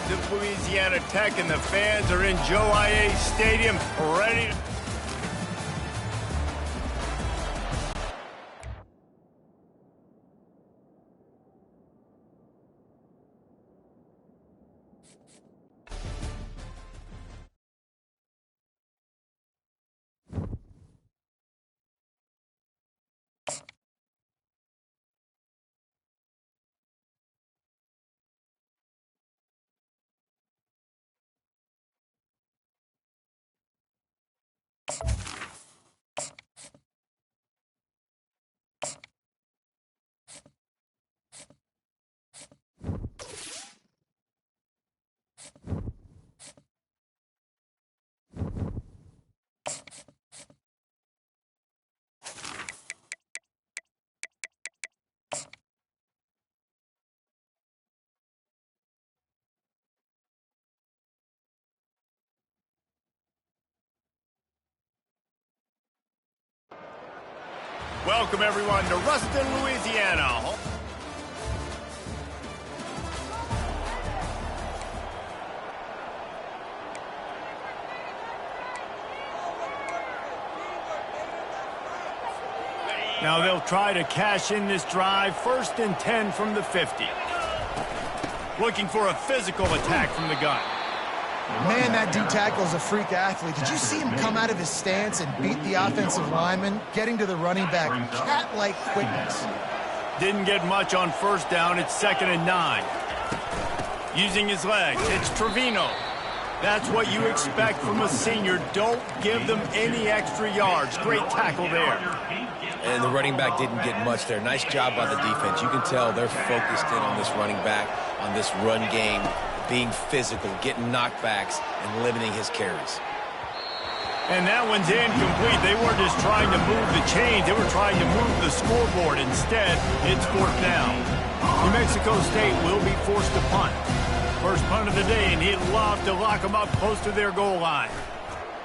crowds at Louisiana Tech, and the fans are in Joe IA Stadium ready to... Welcome, everyone, to Ruston, Louisiana. Now they'll try to cash in this drive. 1st and 10 from the 50. Looking for a physical attack from the gun. Man, that D-tackle is a freak athlete. Did you see him come out of his stance and beat the offensive lineman, getting to the running back? Cat-like quickness. Didn't get much on 1st down. It's 2nd and 9. Using his legs, it's Trevino. That's what you expect from a senior. Don't give them any extra yards. Great tackle there. And the running back didn't get much there. Nice job by the defense. You can tell they're focused in on this running back, on this run game, being physical, getting knockbacks, and limiting his carries. And that one's incomplete. They weren't just trying to move the chains. They were trying to move the scoreboard. Instead, it's 4th down. New Mexico State will be forced to punt. First punt of the day, and he'd love to lock them up close to their goal line.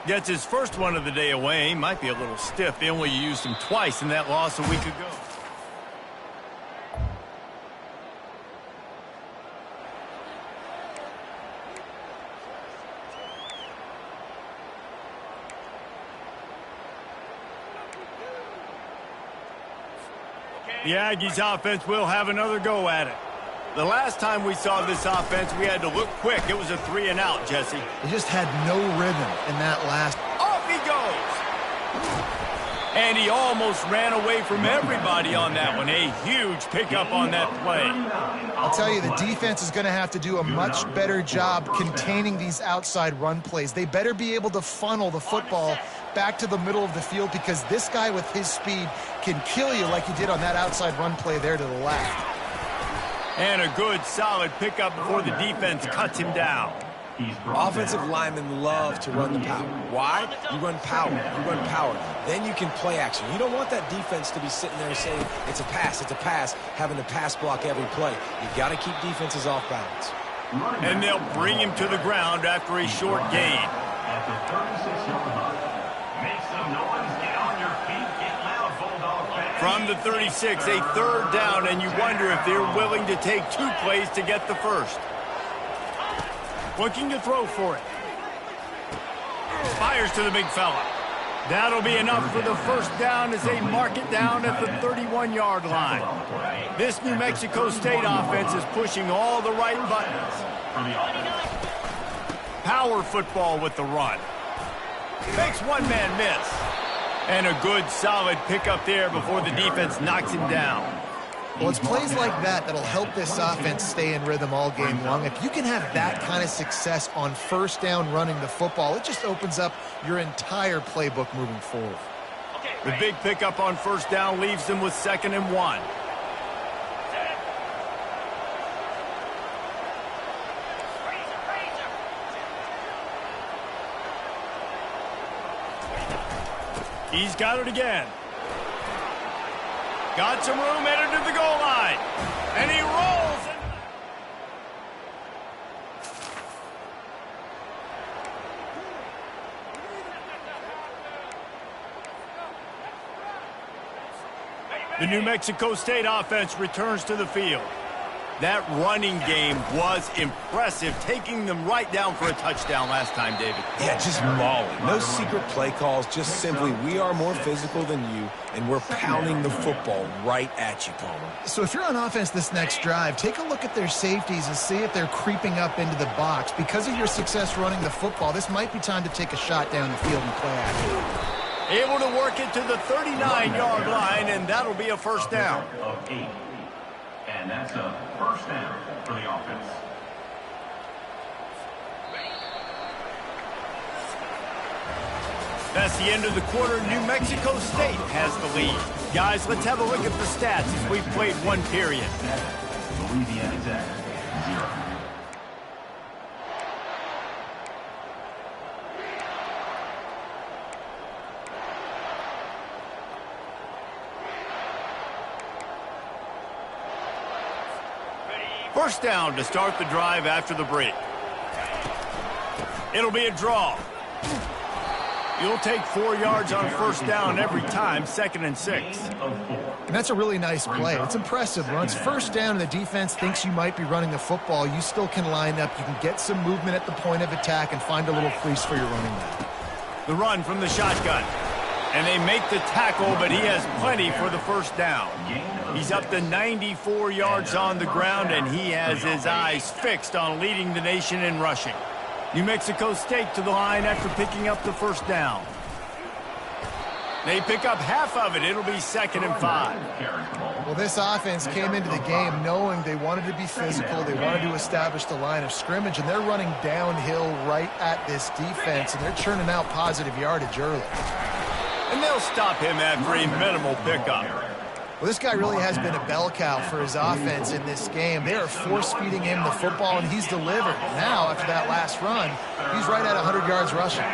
Gets his first one of the day away. Might be a little stiff. They only used him twice in that loss a week ago. The Aggies offense will have another go at it. The last time we saw this offense, we had to look quick. It was a 3-and-out, Jesse. They just had no rhythm in that last. Off he goes! And he almost ran away from everybody on that one. A huge pickup on that play. I'll tell you, the defense is going to have to do a much better job containing these outside run plays. They better be able to funnel the football back to the middle of the field, because this guy with his speed can kill you like he did on that outside run play there to the left. And a good, solid pickup before the defense cuts him down. Offensive linemen love to run the power. Why? You run power. You run power. Then you can play action. You don't want that defense to be sitting there saying, it's a pass, having to pass block every play. You got to keep defenses off balance. And they'll bring him to the ground after a short gain. At the 36-yard line. Make some noise. Get on your feet. Get loud, Bulldog fans. From the 36, a 3rd down, and you wonder if they're willing to take 2 plays to get the first. Looking to throw for it. Fires to the big fella. That'll be enough for the 1st down as they mark it down at the 31-yard line. This New Mexico State offense is pushing all the right buttons. Power football with the run. Makes one man miss. And a good, solid pickup there before the defense knocks him down. Well, it's plays like that that'll help this offense stay in rhythm all game long. If you can have that kind of success on 1st down running the football, it just opens up your entire playbook moving forward. The big pickup on 1st down leaves them with 2nd and 1. He's got it again. Got some room, headed to the goal line. And he rolls. The New Mexico State offense returns to the field. That running game was impressive, taking them right down for a touchdown last time, David. Yeah, just mauling. No secret play calls, just simply we are more physical than you, and we're pounding the football right at you, Palmer. So if you're on offense this next drive, take a look at their safeties and see if they're creeping up into the box. Because of your success running the football, this might be time to take a shot down the field and play action. Able to work it to the 39-yard line, and that'll be a first down. Of 8. And that's a first down for the offense. That's the end of the quarter. New Mexico State has the lead. Guys, let's have a look at the stats as we've played one period. Louisiana Tech, 0. First down to start the drive after the break. It'll be a draw. You'll take 4 yards on first down every time, 2nd and 6. And that's a really nice play. It's impressive. Once first down and the defense thinks you might be running the football, you still can line up. You can get some movement at the point of attack and find a little crease for your running back. The run from the shotgun. And they make the tackle, but he has plenty for the first down. He's up to 94 yards on the ground, and he has his eyes fixed on leading the nation in rushing. New Mexico State to the line after picking up the first down. They pick up half of it. It'll be 2nd and 5. Well, this offense came into the game knowing they wanted to be physical. They wanted to establish the line of scrimmage, and they're running downhill right at this defense, and they're churning out positive yardage early. And they'll stop him after a minimal pickup. Well, this guy really has been a bell cow for his offense in this game. They are force-feeding him the football, and he's delivered. Now, after that last run, he's right at 100 yards rushing.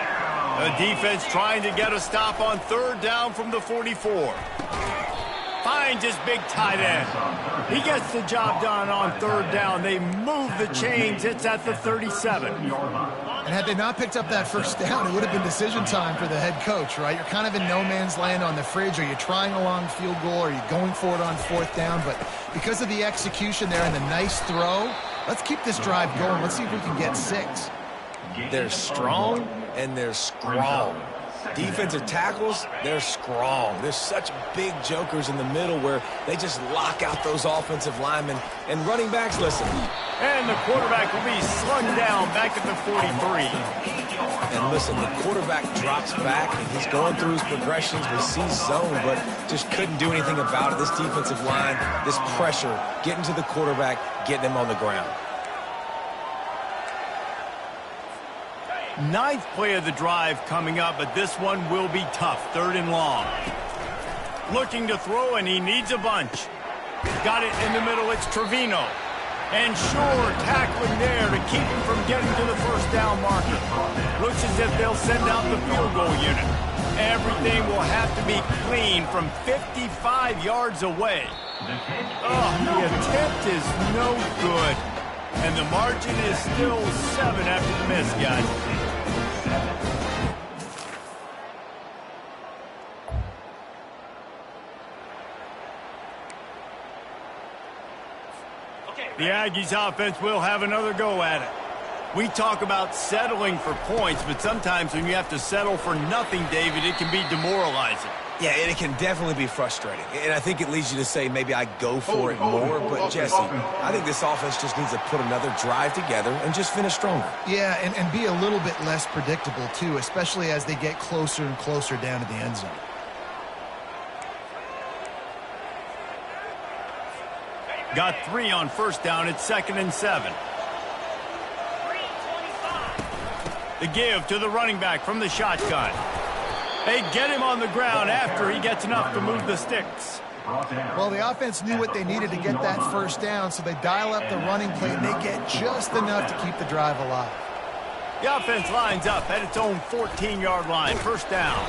The defense trying to get a stop on 3rd down from the 44. Finds his big tight end. He gets the job done on 3rd down. They move the chains. It's at the 37. And had they not picked up that first down, it would have been decision time for the head coach, right? You're kind of in no man's land on the fridge. Are you trying a long field goal? Are you going for it on 4th down? But because of the execution there and the nice throw, let's keep this drive going. Let's see if we can get 6. They're strong and they're strong. Defensive tackles, they're strong. There's such big jokers in the middle where they just lock out those offensive linemen. And running backs, listen. And the quarterback will be slung down back at the 43. And listen, the quarterback drops back, and he's going through his progressions. We see zone, but just couldn't do anything about it. This defensive line, this pressure, getting to the quarterback, getting him on the ground. 9th play of the drive coming up, but this one will be tough. 3rd and long. Looking to throw, and he needs a bunch. Got it in the middle. It's Trevino. And sure, tackling there to keep him from getting to the first down marker. Looks as if they'll send out the field goal unit. Everything will have to be clean from 55 yards away. Oh, the attempt is no good. And the margin is still 7 after the miss, guys. The Aggies offense will have another go at it. We talk about settling for points, but sometimes when you have to settle for nothing, David, it can be demoralizing. Yeah, and it can definitely be frustrating. And I think it leads you to say maybe I go for it more. But, Jesse, I think this offense just needs to put another drive together and just finish stronger. Yeah, and be a little bit less predictable, too, especially as they get closer and closer down to the end zone. Got 3 on first down. It's 2nd and 7. The give to the running back from the shotgun. They get him on the ground after he gets enough to move the sticks. Well, the offense knew what they needed to get that first down, so they dial up the running play, and they get just enough to keep the drive alive. The offense lines up at its own 14-yard line. First down.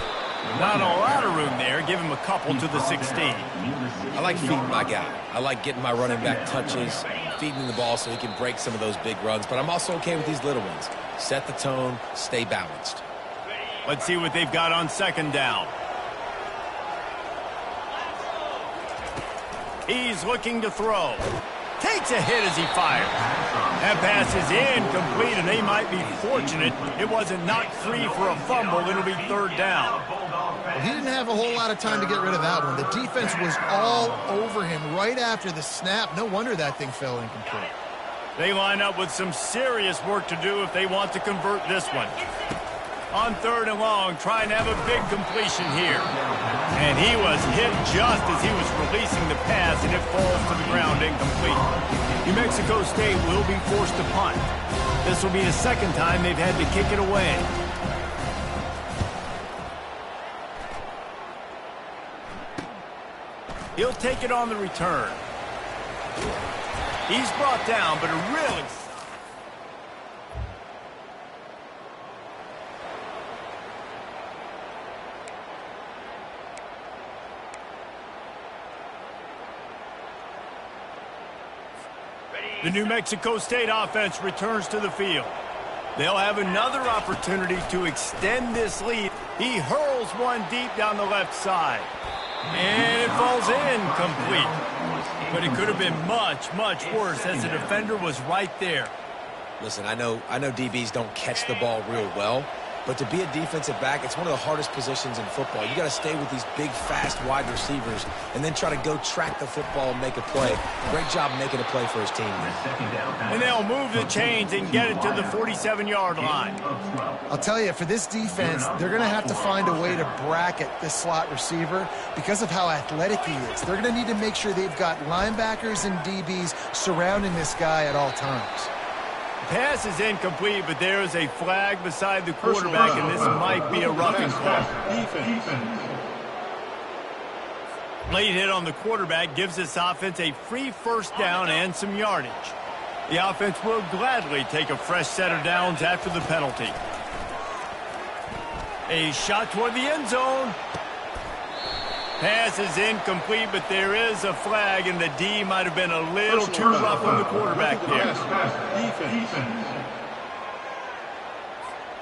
Not a lot of room there. Give him a couple to the 16. I like feeding my guy. I like getting my running back touches, feeding him the ball so he can break some of those big runs. But I'm also okay with these little ones. Set the tone, stay balanced. Let's see what they've got on 2nd down. He's looking to throw. takes a hit as he fires. That pass is incomplete, and they might be fortunate it wasn't knocked free for a fumble. It'll be third down. Well, he didn't have a whole lot of time to get rid of that one. The defense was all over him right after the snap. No wonder that thing fell incomplete. They line up with some serious work to do if they want to convert this one. On third and long, trying to have a big completion here. And he was hit just as he was releasing the pass, and it falls to the ground incomplete. New Mexico State will be forced to punt. This will be the second time they've had to kick it away. He'll take it on the return. He's brought down, but a really... The New Mexico State offense returns to the field. They'll have another opportunity to extend this lead. He hurls one deep down the left side. And it falls incomplete. But it could have been much, much worse as the defender was right there. Listen, I know DBs don't catch the ball real well, but to be a defensive back, it's one of the hardest positions in football. You got to stay with these big, fast wide receivers and then try to go track the football and make a play. Great job making a play for his team. And they'll move the chains and get it to the 47-yard line. I'll tell you, for this defense, they're going to have to find a way to bracket this slot receiver because of how athletic he is. They're going to need to make sure they've got linebackers and DBs surrounding this guy at all times. Pass is incomplete, but there is a flag beside the quarterback, and this might be a roughing call. Late hit on the quarterback gives this offense a free first down and some yardage. The offense will gladly take a fresh set of downs after the penalty. A shot toward the end zone. Pass is incomplete, but there is a flag, and the D might have been a little too rough on the quarterback there.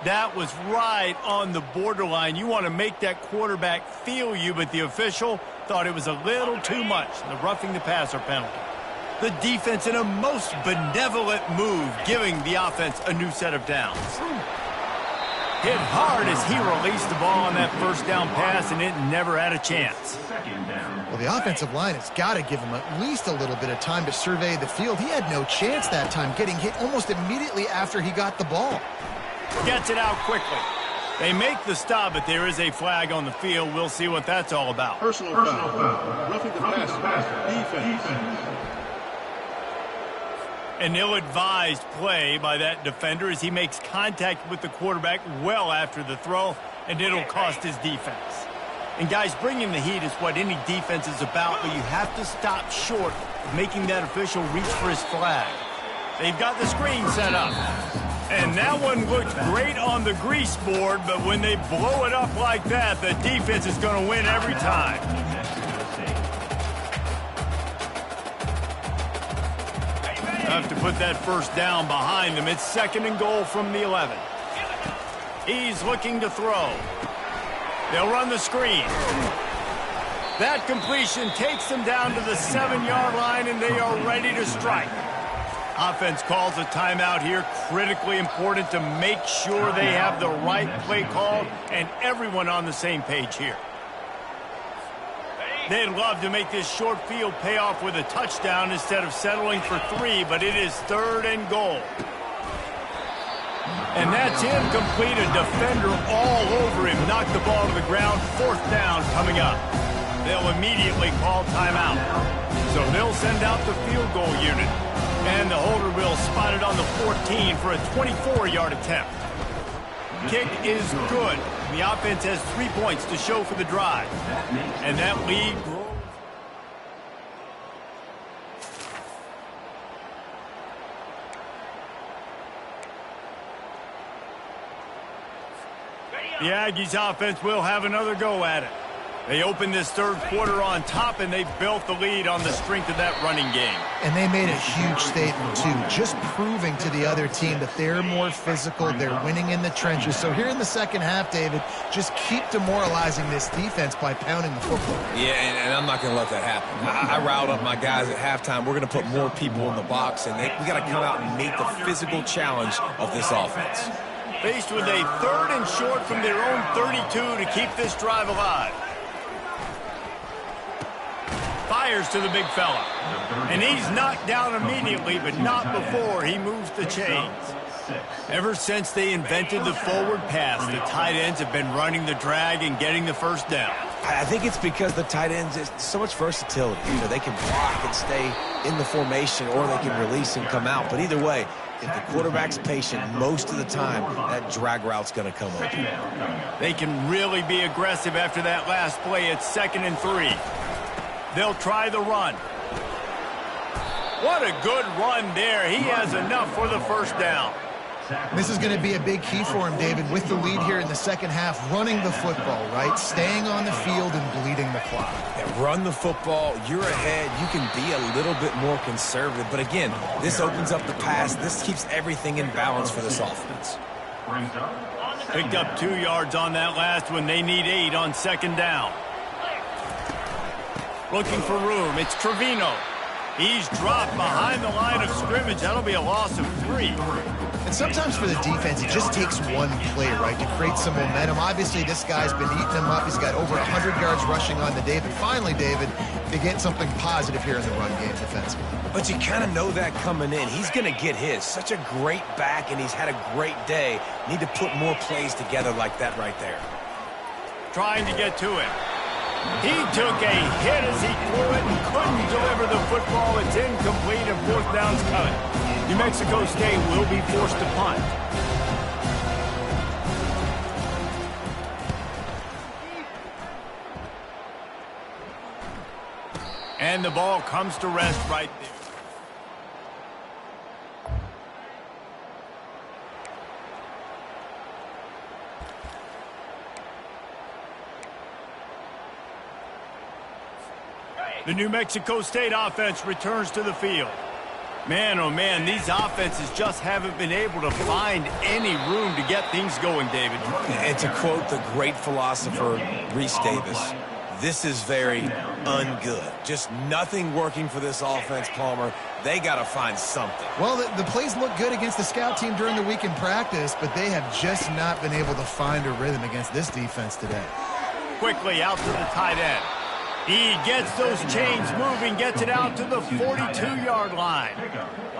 That was right on the borderline. You want to make that quarterback feel you, but the official thought it was a little too much. The roughing the passer penalty. The defense in a most benevolent move, giving the offense a new set of downs. Hit hard as he released the ball on that first down pass, and it never had a chance. Well, the offensive line has got to give him at least a little bit of time to survey the field. He had no chance that time, getting hit almost immediately after he got the ball. Gets it out quickly. They make the stop, but there is a flag on the field. We'll see what that's all about. Personal foul. Roughing the passer. Defense. An ill-advised play by that defender as he makes contact with the quarterback well after the throw, and it'll cost his defense. And guys, bringing the heat is what any defense is about, but you have to stop short of making that official reach for his flag. They've got the screen set up. And that one looked great on the grease board, but when they blow it up like that, the defense is going to win every time. Have to put that first down behind them. It's second and goal from the 11. He's looking to throw. They'll run the screen. That completion takes them down to the 7-yard line, and they are ready to strike. Offense calls a timeout here. Critically important to make sure they have the right play call and everyone on the same page here. They'd love to make this short field pay off with a touchdown instead of settling for 3, but it is third and goal. And that's incomplete. A defender all over him. Knocked the ball to the ground. Fourth down coming up. They'll immediately call timeout. So they'll send out the field goal unit. And the holder will spot it on the 14 for a 24-yard attempt. Kick is good. The offense has 3 points to show for the drive. And that lead grows. The Aggies offense will have another go at it. They opened this third quarter on top, and they built the lead on the strength of that running game. And they made a huge statement, too, just proving to the other team that they're more physical, they're winning in the trenches. So here in the second half, David, just keep demoralizing this defense by pounding the football. Yeah, and I'm not going to let that happen. I riled up my guys at halftime. We're going to put more people in the box, and we got to come out and meet the physical challenge of this offense. Faced with a 3rd and short from their own 32 to keep this drive alive. Fires to the big fella. And he's knocked down immediately, but not before he moves the chains. Ever since they invented the forward pass, the tight ends have been running the drag and getting the first down. I think it's because the tight ends is so much versatility. You know, they can block and stay in the formation, or they can release and come out. But either way, if the quarterback's patient most of the time, that drag route's going to come open. They can really be aggressive after that last play. It's 2nd and 3. They'll try the run. What a good run there. He has enough for the first down. This is going to be a big key for him, David, with the lead here in the second half, running the football, right? Staying on the field and bleeding the clock. Yeah, run the football. You're ahead. You can be a little bit more conservative. But again, this opens up the pass. This keeps everything in balance for this offense. Picked up 2 yards on that last one. They need 8 on 2nd down. Looking for room. It's Trevino. He's dropped behind the line of scrimmage. That'll be a loss of 3. And sometimes for the defense, it just takes one play, right, to create some momentum. Obviously, this guy's been eating him up. He's got over 100 yards rushing on the day. But finally, David, they get something positive here in the run game defensively. But you kind of know that coming in. He's going to get his. Such a great back, and he's had a great day. Need to put more plays together like that right there. Trying to get to him. He took a hit as he threw it and couldn't deliver the football. It's incomplete and 4th down's cut. New Mexico State will be forced to punt. And the ball comes to rest right there. The New Mexico State offense returns to the field. Man, oh man, these offenses just haven't been able to find any room to get things going, David. And to quote the great philosopher Reese Davis, this is very ungood. Just nothing working for this offense, Palmer. They got to find something. Well, the plays look good against the scout team during the week in practice, but they have just not been able to find a rhythm against this defense today. Quickly out to the tight end. He gets those chains moving, gets it out to the 42-yard line.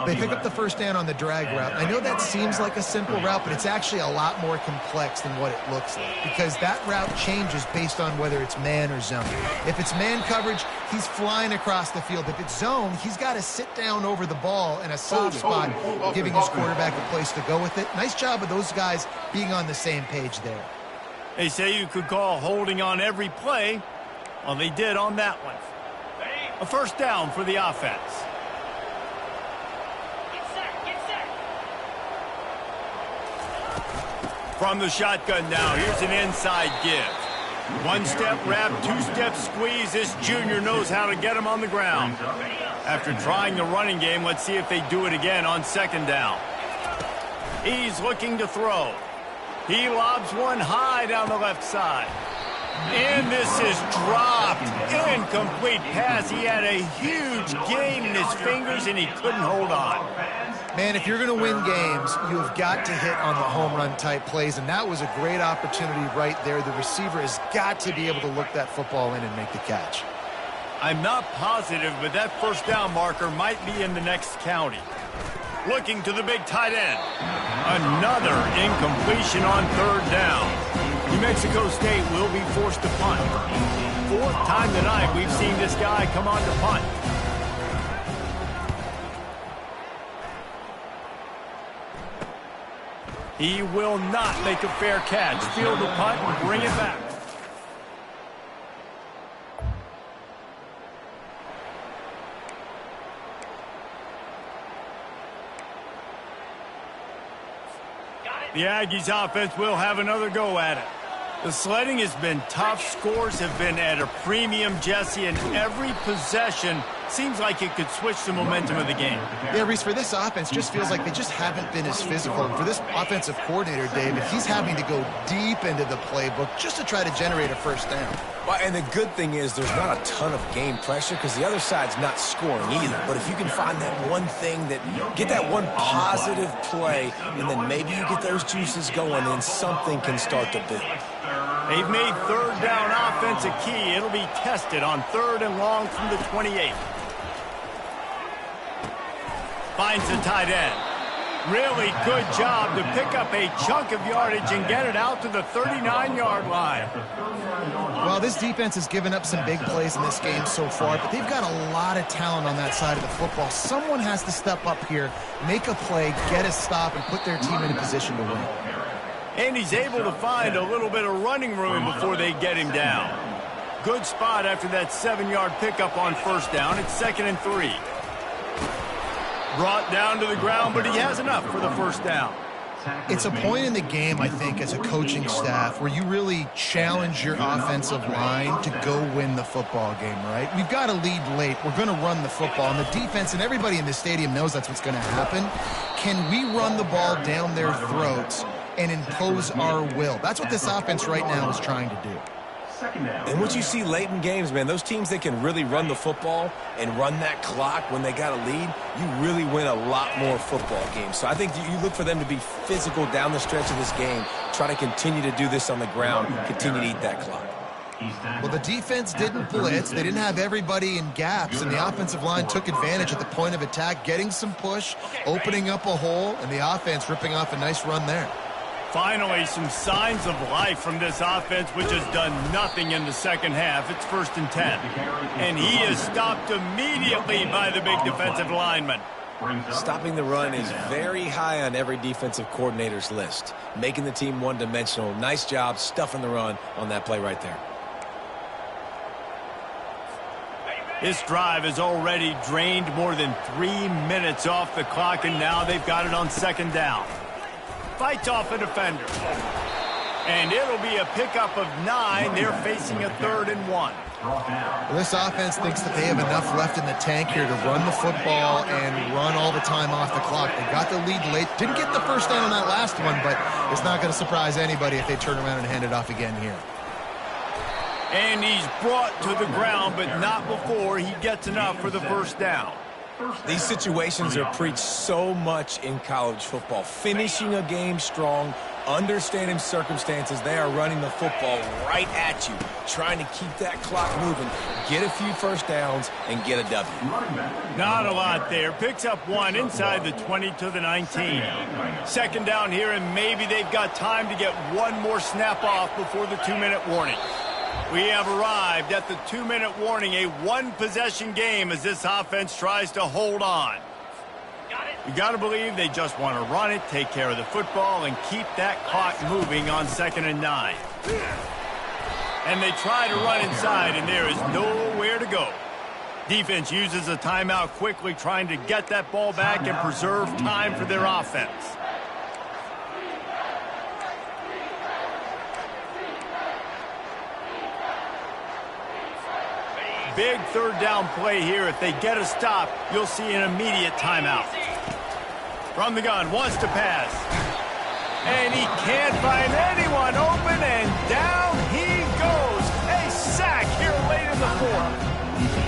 They pick up the first down on the drag route. I know that seems like a simple route, but it's actually a lot more complex than what it looks like, because that route changes based on whether it's man or zone. If it's man coverage, he's flying across the field. If it's zone, he's got to sit down over the ball in a soft spot, giving his quarterback a place to go with it. Nice job of those guys being on the same page there. They say you could call holding on every play. Well, they did on that one. A first down for the offense. From the shotgun now, here's an inside give. One-step wrap, two-step squeeze. This junior knows how to get him on the ground. After trying the running game, let's see if they do it again on 2nd down. He's looking to throw. He lobs one high down the left side. And this is dropped. Incomplete pass. He had a huge gain in his fingers, and he couldn't hold on. Man, if you're going to win games, you have got to hit on the home run type plays, and that was a great opportunity right there. The receiver has got to be able to look that football in and make the catch. I'm not positive, but that first down marker might be in the next county. Looking to the big tight end. Another incompletion on 3rd down. New Mexico State will be forced to punt. 4th time tonight we've seen this guy come on to punt. He will not make a fair catch. Field the punt and bring it back. The Aggies offense will have another go at it. The sledding has been tough. Scores have been at a premium, Jesse, and every possession seems like it could switch the momentum of the game. Yeah, Reese, for this offense, just feels like they just haven't been as physical. And for this offensive coordinator, David, he's having to go deep into the playbook just to try to generate a first down. Well, and the good thing is there's not a ton of game pressure because the other side's not scoring either. But if you can find that one thing, get that one positive play, and then maybe you get those juices going, then something can start to build. They've made third down offense a key. It'll be tested on 3rd and long from the 28. Finds the tight end. Really good job to pick up a chunk of yardage and get it out to the 39-yard line. Well, this defense has given up some big plays in this game so far, but they've got a lot of talent on that side of the football. Someone has to step up here, make a play, get a stop, and put their team in a position to win. And he's able to find a little bit of running room before they get him down. Good spot after that 7-yard pickup on first down. It's 2nd and 3. Brought down to the ground, but he has enough for the first down. It's a point in the game, I think, as a coaching staff where you really challenge your offensive line to go win the football game, right? We've got to lead late. We're going to run the football. And the defense and everybody in the stadium knows that's what's going to happen. Can we run the ball down their throats and impose our will? That's what this offense right now is trying to do. And what you see late in games, man, those teams that can really run the football and run that clock when they got a lead, you really win a lot more football games. So I think you look for them to be physical down the stretch of this game, try to continue to do this on the ground, continue to eat that clock. Well, the defense didn't blitz. They didn't have everybody in gaps, and the offensive line took advantage at the point of attack, getting some push, opening up a hole, and the offense ripping off a nice run there. Finally, some signs of life from this offense, which has done nothing in the second half. It's 1st and 10. And he is stopped immediately by the big defensive lineman. Stopping the run is very high on every defensive coordinator's list. Making the team one-dimensional. Nice job stuffing the run on that play right there. This drive has already drained more than 3 minutes off the clock, and now they've got it on 2nd down. Fights off a defender. And it'll be a pickup of 9. They're facing a 3rd and 1. Well, this offense thinks that they have enough left in the tank here to run the football and run all the time off the clock. They got the lead late. Didn't get the first down on that last one, but it's not going to surprise anybody if they turn around and hand it off again here. And he's brought to the ground, but not before he gets enough for the first down. These situations are preached so much in college football. Finishing a game strong, understanding circumstances. They are running the football right at you, trying to keep that clock moving, get a few first downs, and get a W. Not a lot there. Picks up 1 inside the 20 to the 19. 2nd down here, and maybe they've got time to get one more snap off before the 2-minute warning. We have arrived at the 2-minute warning, a one-possession game as this offense tries to hold on. You got to believe they just want to run it, take care of the football, and keep that clock moving on 2nd and 9. And they try to run inside, and there is nowhere to go. Defense uses a timeout quickly, trying to get that ball back and preserve time for their offense. Big 3rd down play here. If they get a stop, you'll see an immediate timeout. From the gun, wants to pass. And he can't find anyone open, and down he goes. A sack here late in the 4th.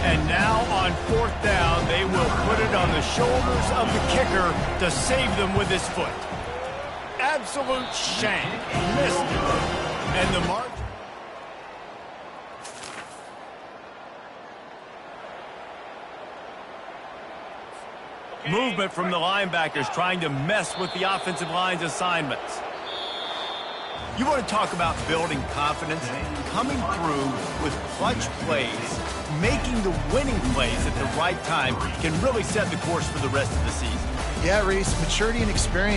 And now on 4th down, they will put it on the shoulders of the kicker to save them with his foot. Absolute shank. Missed it. And the mark. Movement from the linebackers trying to mess with the offensive line's assignments. You want to talk about building confidence? Coming through with clutch plays, making the winning plays at the right time can really set the course for the rest of the season. Yeah, Reese, maturity and experience